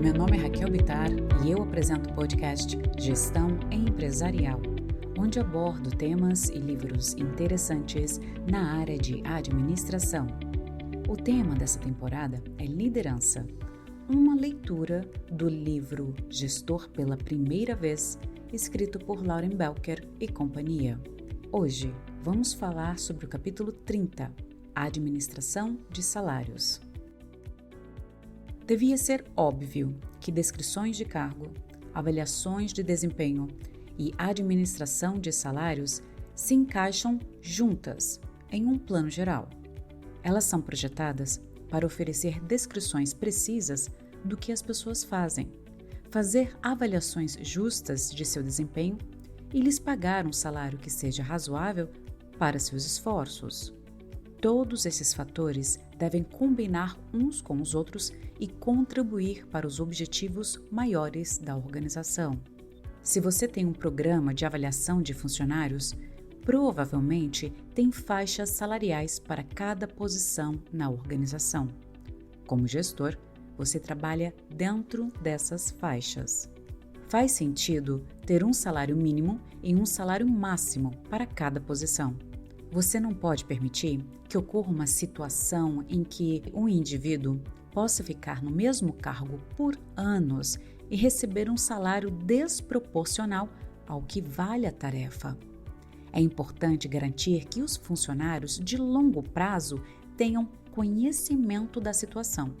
Meu nome é Raquel Bittar e eu apresento o podcast Gestão Empresarial, onde abordo temas e livros interessantes na área de administração. O tema dessa temporada é liderança, uma leitura do livro Gestor pela Primeira Vez, escrito por Lauren Belker e companhia. Hoje vamos falar sobre o capítulo 30, a administração de salários. Devia ser óbvio que descrições de cargo, avaliações de desempenho e administração de salários se encaixam juntas em um plano geral. Elas são projetadas para oferecer descrições precisas do que as pessoas fazem, fazer avaliações justas de seu desempenho e lhes pagar um salário que seja razoável para seus esforços. Todos esses fatores devem combinar uns com os outros e contribuir para os objetivos maiores da organização. Se você tem um programa de avaliação de funcionários, provavelmente tem faixas salariais para cada posição na organização. Como gestor, você trabalha dentro dessas faixas. Faz sentido ter um salário mínimo e um salário máximo para cada posição. Você não pode permitir que ocorra uma situação em que um indivíduo possa ficar no mesmo cargo por anos e receber um salário desproporcional ao que vale a tarefa. É importante garantir que os funcionários de longo prazo tenham conhecimento da situação,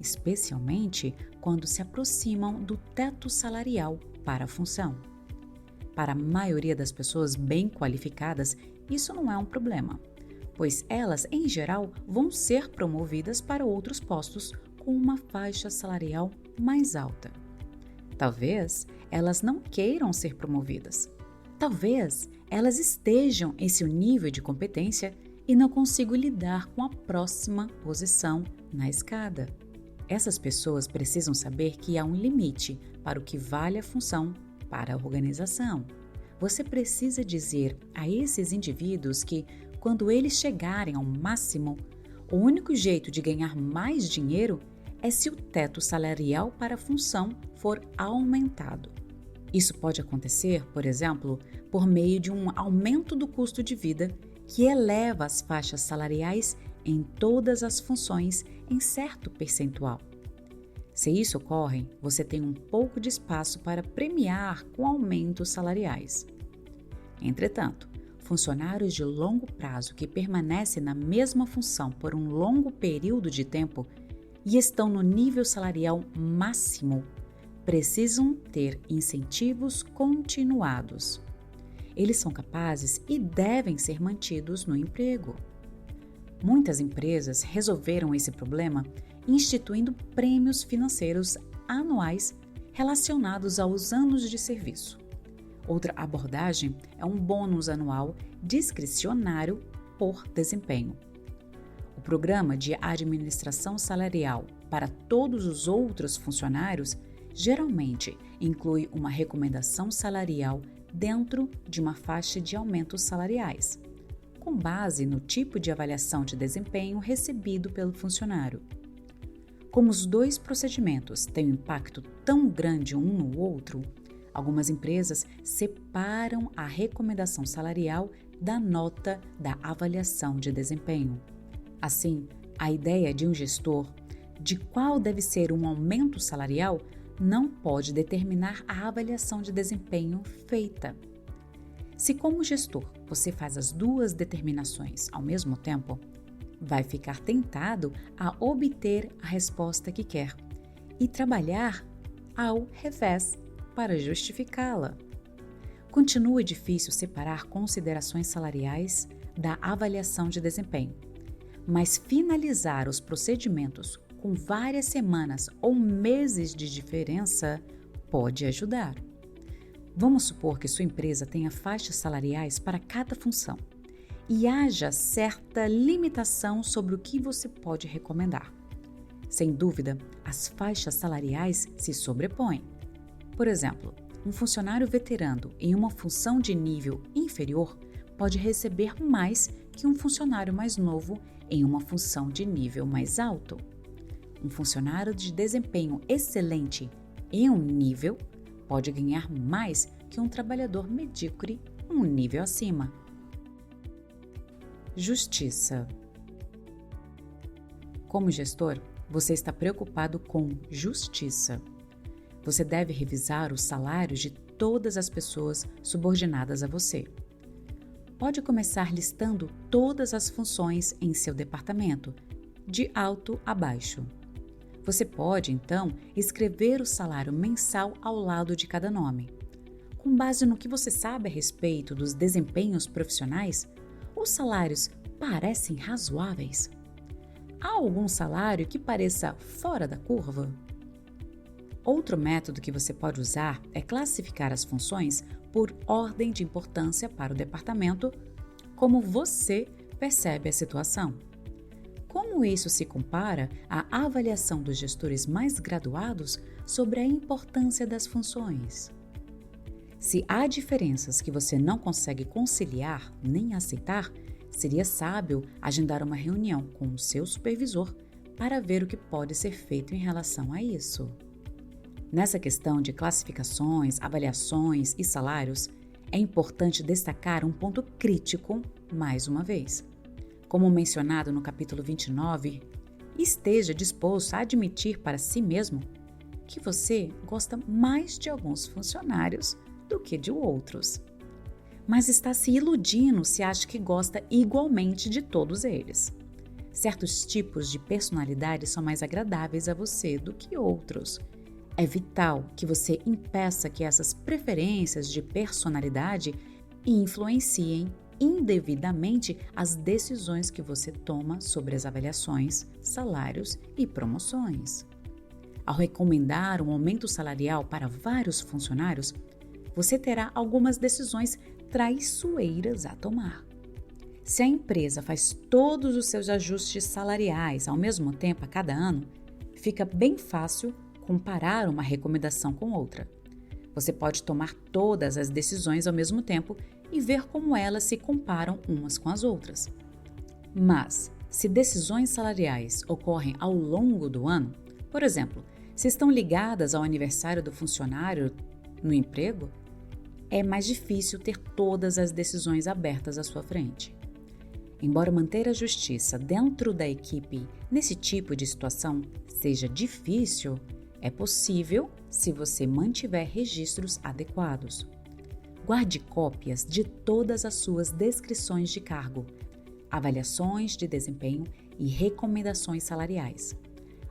especialmente quando se aproximam do teto salarial para a função. Para a maioria das pessoas bem qualificadas, isso não é um problema, pois elas, em geral, vão ser promovidas para outros postos com uma faixa salarial mais alta. Talvez elas não queiram ser promovidas. Talvez elas estejam em seu nível de competência e não consigam lidar com a próxima posição na escada. Essas pessoas precisam saber que há um limite para o que vale a função para a organização. Você precisa dizer a esses indivíduos que, quando eles chegarem ao máximo, o único jeito de ganhar mais dinheiro é se o teto salarial para a função for aumentado. Isso pode acontecer, por exemplo, por meio de um aumento do custo de vida que eleva as faixas salariais em todas as funções em certo percentual. Se isso ocorre, você tem um pouco de espaço para premiar com aumentos salariais. Entretanto, funcionários de longo prazo que permanecem na mesma função por um longo período de tempo e estão no nível salarial máximo precisam ter incentivos continuados. Eles são capazes e devem ser mantidos no emprego. Muitas empresas resolveram esse problema instituindo prêmios financeiros anuais relacionados aos anos de serviço. Outra abordagem é um bônus anual discricionário por desempenho. O programa de administração salarial para todos os outros funcionários geralmente inclui uma recomendação salarial dentro de uma faixa de aumentos salariais, com base no tipo de avaliação de desempenho recebido pelo funcionário. Como os dois procedimentos têm um impacto tão grande um no outro, algumas empresas separam a recomendação salarial da nota da avaliação de desempenho. Assim, a ideia de um gestor de qual deve ser um aumento salarial não pode determinar a avaliação de desempenho feita. Se, como gestor, você faz as duas determinações ao mesmo tempo, vai ficar tentado a obter a resposta que quer e trabalhar ao revés para justificá-la. Continua difícil separar considerações salariais da avaliação de desempenho, mas finalizar os procedimentos com várias semanas ou meses de diferença pode ajudar. Vamos supor que sua empresa tenha faixas salariais para cada função e haja certa limitação sobre o que você pode recomendar. Sem dúvida, as faixas salariais se sobrepõem. Por exemplo, um funcionário veterano em uma função de nível inferior pode receber mais que um funcionário mais novo em uma função de nível mais alto. um funcionário de desempenho excelente em um nível pode ganhar mais que um trabalhador medíocre um nível acima. Justiça. Como gestor, você está preocupado com justiça. Você deve revisar os salários de todas as pessoas subordinadas a você. Pode começar listando todas as funções em seu departamento, de alto a baixo. Você pode, então, escrever o salário mensal ao lado de cada nome. Com base no que você sabe a respeito dos desempenhos profissionais, os salários parecem razoáveis? Há algum salário que pareça fora da curva? Outro método que você pode usar é classificar as funções por ordem de importância para o departamento, como você percebe a situação. Como isso se compara à avaliação dos gestores mais graduados sobre a importância das funções? Se há diferenças que você não consegue conciliar nem aceitar, seria sábio agendar uma reunião com o seu supervisor para ver o que pode ser feito em relação a isso. Nessa questão de classificações, avaliações e salários, é importante destacar um ponto crítico mais uma vez. Como mencionado no capítulo 29, esteja disposto a admitir para si mesmo que você gosta mais de alguns funcionários do que de outros. Mas está se iludindo se acha que gosta igualmente de todos eles. Certos tipos de personalidade são mais agradáveis a você do que outros. É vital que você impeça que essas preferências de personalidade influenciem indevidamente as decisões que você toma sobre as avaliações, salários e promoções. Ao recomendar um aumento salarial para vários funcionários, você terá algumas decisões traiçoeiras a tomar. Se a empresa faz todos os seus ajustes salariais ao mesmo tempo a cada ano, fica bem fácil comparar uma recomendação com outra. Você pode tomar todas as decisões ao mesmo tempo e ver como elas se comparam umas com as outras. Mas, se decisões salariais ocorrem ao longo do ano, por exemplo, se estão ligadas ao aniversário do funcionário no emprego, é mais difícil ter todas as decisões abertas à sua frente. Embora manter a justiça dentro da equipe nesse tipo de situação seja difícil, é possível se você mantiver registros adequados. Guarde cópias de todas as suas descrições de cargo, avaliações de desempenho e recomendações salariais.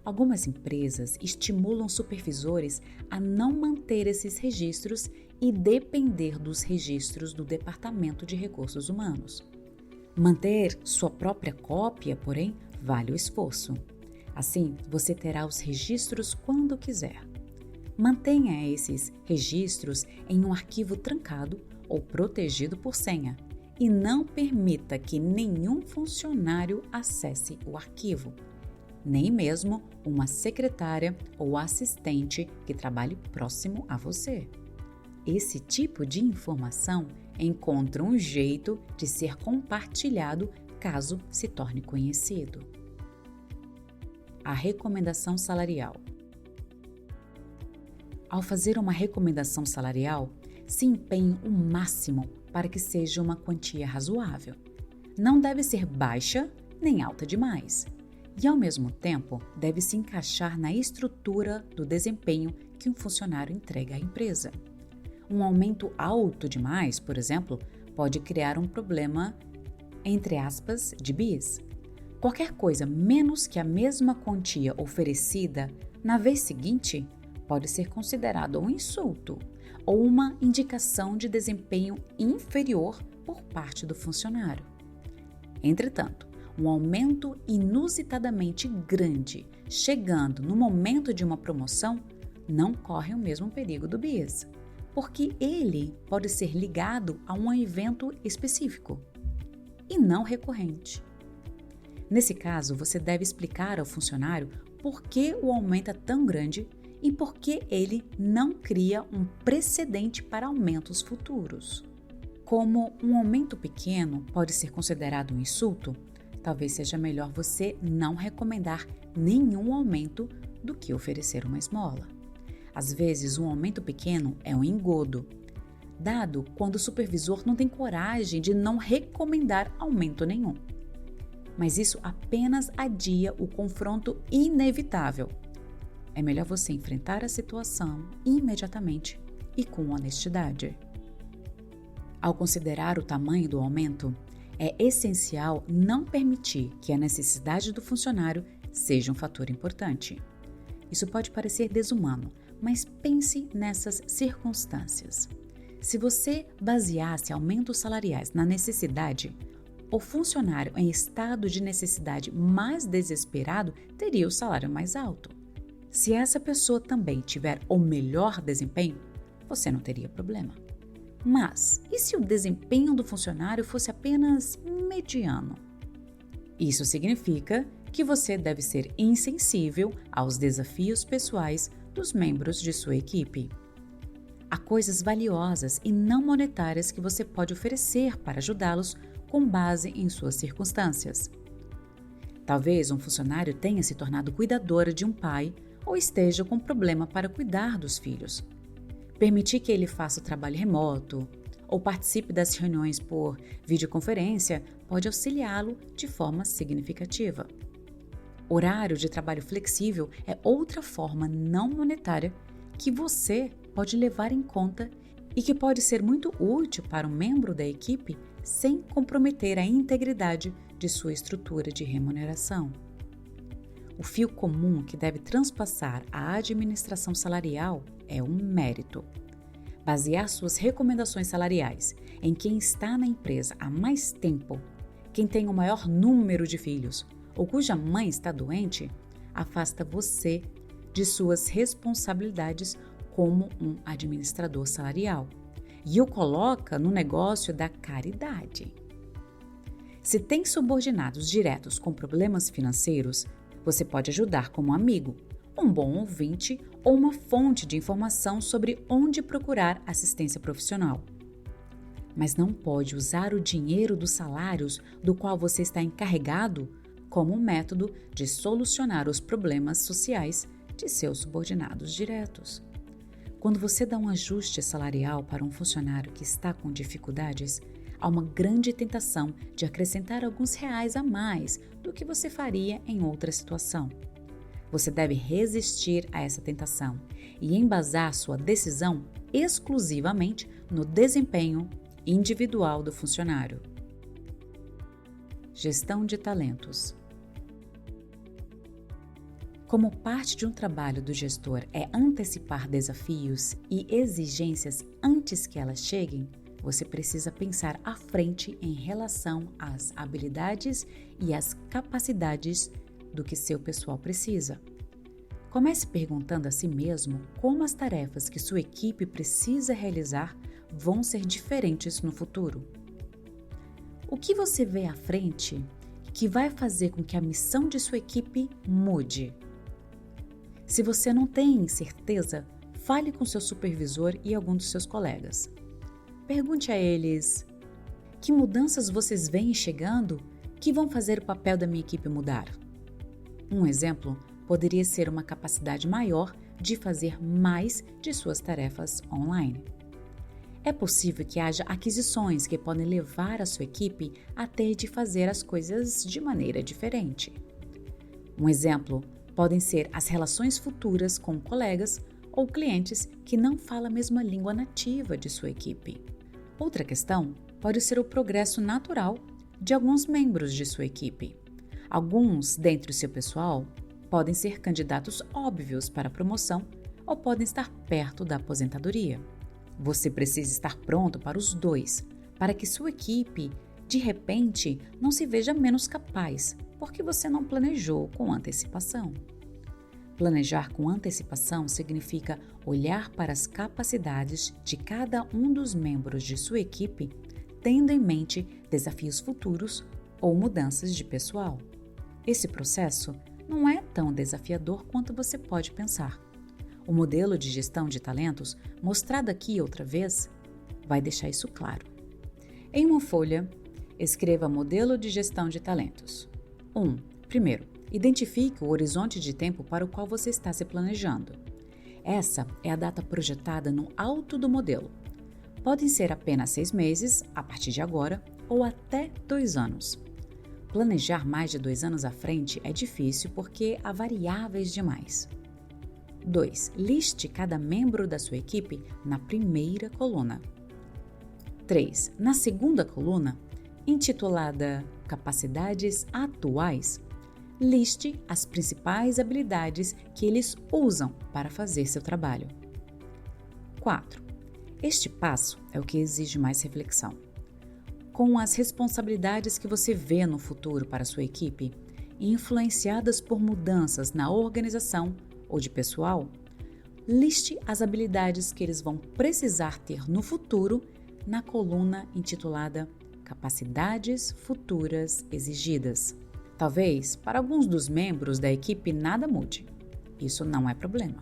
Algumas empresas estimulam supervisores a não manter esses registros e depender dos registros do Departamento de Recursos Humanos. Manter sua própria cópia, porém, vale o esforço. Assim, você terá os registros quando quiser. Mantenha esses registros em um arquivo trancado ou protegido por senha e não permita que nenhum funcionário acesse o arquivo, nem mesmo uma secretária ou assistente que trabalhe próximo a você. Esse tipo de informação encontra um jeito de ser compartilhado caso se torne conhecido. A recomendação salarial. Ao fazer uma recomendação salarial, se empenhe o máximo para que seja uma quantia razoável. Não deve ser baixa nem alta demais. E, ao mesmo tempo, deve se encaixar na estrutura do desempenho que um funcionário entrega à empresa. Um aumento alto demais, por exemplo, pode criar um problema, entre aspas, de bis. Qualquer coisa menos que a mesma quantia oferecida na vez seguinte pode ser considerado um insulto ou uma indicação de desempenho inferior por parte do funcionário. Entretanto, um aumento inusitadamente grande, chegando no momento de uma promoção, não corre o mesmo perigo do bis, porque ele pode ser ligado a um evento específico e não recorrente. Nesse caso, você deve explicar ao funcionário por que o aumento é tão grande e por que ele não cria um precedente para aumentos futuros. Como um aumento pequeno pode ser considerado um insulto, talvez seja melhor você não recomendar nenhum aumento do que oferecer uma esmola. Às vezes, um aumento pequeno é um engodo, dado quando o supervisor não tem coragem de não recomendar aumento nenhum. Mas isso apenas adia o confronto inevitável. É melhor você enfrentar a situação imediatamente e com honestidade. Ao considerar o tamanho do aumento, é essencial não permitir que a necessidade do funcionário seja um fator importante. Isso pode parecer desumano, mas pense nessas circunstâncias. Se você baseasse aumentos salariais na necessidade, o funcionário em estado de necessidade mais desesperado teria o salário mais alto. Se essa pessoa também tiver o melhor desempenho, você não teria problema. Mas e se o desempenho do funcionário fosse apenas mediano? Isso significa que você deve ser insensível aos desafios pessoais dos membros de sua equipe. Há coisas valiosas e não monetárias que você pode oferecer para ajudá-los com base em suas circunstâncias. Talvez um funcionário tenha se tornado cuidadora de um pai ou esteja com problema para cuidar dos filhos. Permitir que ele faça o trabalho remoto ou participe das reuniões por videoconferência pode auxiliá-lo de forma significativa. Horário de trabalho flexível é outra forma não monetária que você pode levar em conta e que pode ser muito útil para um membro da equipe sem comprometer a integridade de sua estrutura de remuneração. O fio comum que deve transpassar a administração salarial é um mérito. Basear suas recomendações salariais em quem está na empresa há mais tempo, quem tem o maior número de filhos ou cuja mãe está doente, afasta você de suas responsabilidades como um administrador salarial e o coloca no negócio da caridade. Se tem subordinados diretos com problemas financeiros, você pode ajudar como amigo, um bom ouvinte ou uma fonte de informação sobre onde procurar assistência profissional. Mas não pode usar o dinheiro dos salários do qual você está encarregado como método de solucionar os problemas sociais de seus subordinados diretos. Quando você dá um ajuste salarial para um funcionário que está com dificuldades, há uma grande tentação de acrescentar alguns reais a mais do que você faria em outra situação. Você deve resistir a essa tentação e embasar sua decisão exclusivamente no desempenho individual do funcionário. Gestão de talentos. Como parte de um trabalho do gestor é antecipar desafios e exigências antes que elas cheguem, você precisa pensar à frente em relação às habilidades e às capacidades do que seu pessoal precisa. Comece perguntando a si mesmo como as tarefas que sua equipe precisa realizar vão ser diferentes no futuro. O que você vê à frente que vai fazer com que a missão de sua equipe mude? Se você não tem certeza, fale com seu supervisor e algum dos seus colegas. Pergunte a eles: que mudanças vocês veem chegando que vão fazer o papel da minha equipe mudar? Um exemplo poderia ser uma capacidade maior de fazer mais de suas tarefas online. É possível que haja aquisições que podem levar a sua equipe a ter de fazer as coisas de maneira diferente. Um exemplo podem ser as relações futuras com colegas ou clientes que não falam a mesma língua nativa de sua equipe. Outra questão pode ser o progresso natural de alguns membros de sua equipe. Alguns dentre o seu pessoal podem ser candidatos óbvios para promoção ou podem estar perto da aposentadoria. Você precisa estar pronto para os dois, para que sua equipe, de repente, não se veja menos capaz, porque você não planejou com antecipação. Planejar com antecipação significa olhar para as capacidades de cada um dos membros de sua equipe, tendo em mente desafios futuros ou mudanças de pessoal. Esse processo não é tão desafiador quanto você pode pensar. O modelo de gestão de talentos, mostrado aqui outra vez, vai deixar isso claro. Em uma folha, escreva modelo de gestão de talentos. Primeiro, identifique o horizonte de tempo para o qual você está se planejando. Essa é a data projetada no alto do modelo. Podem ser apenas 6 meses, a partir de agora, ou até 2 anos. Planejar mais de 2 anos à frente é difícil porque há variáveis demais. 2. Liste cada membro da sua equipe na primeira coluna. 3. Na segunda coluna, intitulada Capacidades Atuais, liste as principais habilidades que eles usam para fazer seu trabalho. 4. Este passo é o que exige mais reflexão. Com as responsabilidades que você vê no futuro para sua equipe, influenciadas por mudanças na organização ou de pessoal, liste as habilidades que eles vão precisar ter no futuro na coluna intitulada Capacidades Futuras Exigidas. Talvez, para alguns dos membros da equipe, nada mude. Isso não é problema.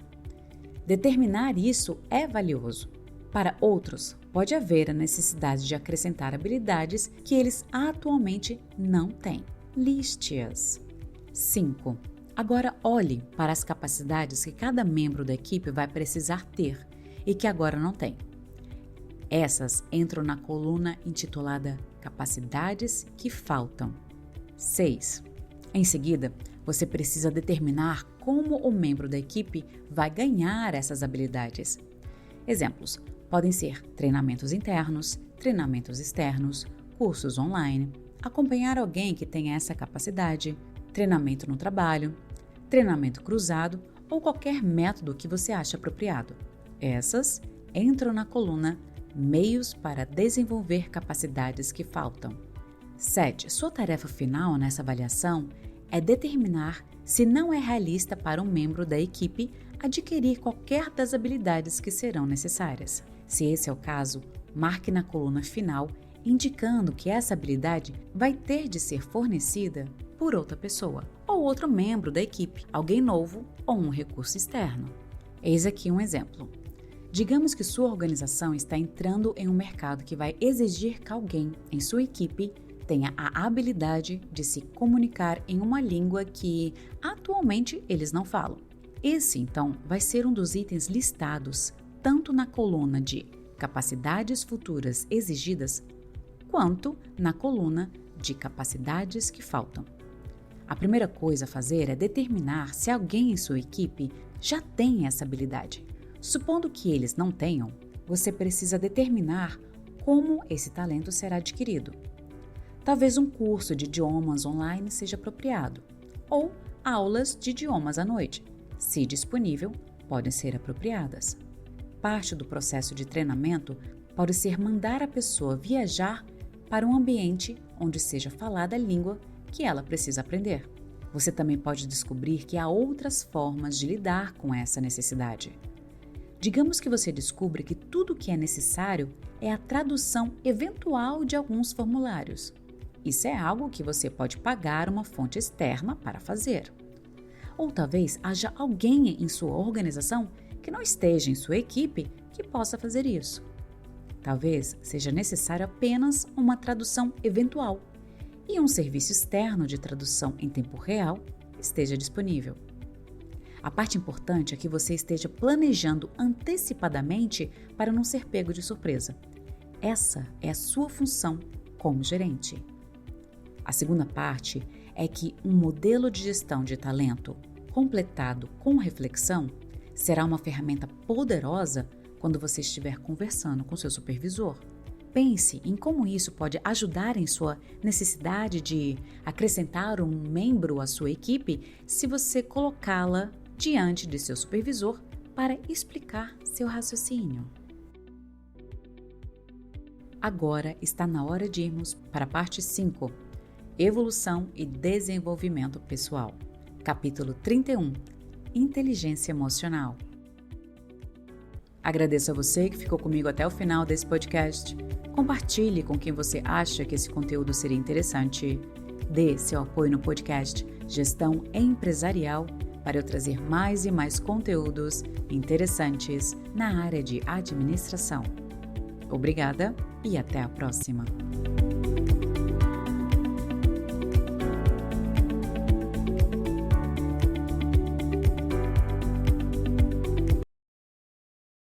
Determinar isso é valioso. Para outros, pode haver a necessidade de acrescentar habilidades que eles atualmente não têm. Liste-as. 5. Agora olhe para as capacidades que cada membro da equipe vai precisar ter e que agora não tem. Essas entram na coluna intitulada Capacidades que Faltam. 6. Em seguida, você precisa determinar como o membro da equipe vai ganhar essas habilidades. Exemplos podem ser treinamentos internos, treinamentos externos, cursos online, acompanhar alguém que tenha essa capacidade, treinamento no trabalho, treinamento cruzado ou qualquer método que você ache apropriado. Essas entram na coluna Meios para desenvolver capacidades que faltam. 7. Sua tarefa final nessa avaliação é determinar se não é realista para um membro da equipe adquirir qualquer das habilidades que serão necessárias. Se esse é o caso, marque na coluna final indicando que essa habilidade vai ter de ser fornecida por outra pessoa ou outro membro da equipe, alguém novo ou um recurso externo. Eis aqui um exemplo. Digamos que sua organização está entrando em um mercado que vai exigir que alguém em sua equipe tenha a habilidade de se comunicar em uma língua que atualmente eles não falam. Esse, então, vai ser um dos itens listados tanto na coluna de Capacidades Futuras Exigidas, quanto na coluna de Capacidades que Faltam. A primeira coisa a fazer é determinar se alguém em sua equipe já tem essa habilidade. Supondo que eles não tenham, você precisa determinar como esse talento será adquirido. Talvez um curso de idiomas online seja apropriado, ou aulas de idiomas à noite, se disponível, podem ser apropriadas. Parte do processo de treinamento pode ser mandar a pessoa viajar para um ambiente onde seja falada a língua que ela precisa aprender. Você também pode descobrir que há outras formas de lidar com essa necessidade. Digamos que você descubra que tudo o que é necessário é a tradução eventual de alguns formulários. Isso é algo que você pode pagar uma fonte externa para fazer. Ou talvez haja alguém em sua organização que não esteja em sua equipe que possa fazer isso. Talvez seja necessário apenas uma tradução eventual e um serviço externo de tradução em tempo real esteja disponível. A parte importante é que você esteja planejando antecipadamente para não ser pego de surpresa. Essa é a sua função como gerente. A segunda parte é que um modelo de gestão de talento completado com reflexão será uma ferramenta poderosa quando você estiver conversando com seu supervisor. Pense em como isso pode ajudar em sua necessidade de acrescentar um membro à sua equipe se você colocá-la diante de seu supervisor para explicar seu raciocínio. Agora está na hora de irmos para a parte 5, Evolução e Desenvolvimento Pessoal. Capítulo 31, Inteligência Emocional. Agradeço a você que ficou comigo até o final desse podcast. Compartilhe com quem você acha que esse conteúdo seria interessante. Dê seu apoio no podcast Gestão Empresarial para eu trazer mais e mais conteúdos interessantes na área de administração. Obrigada e até a próxima!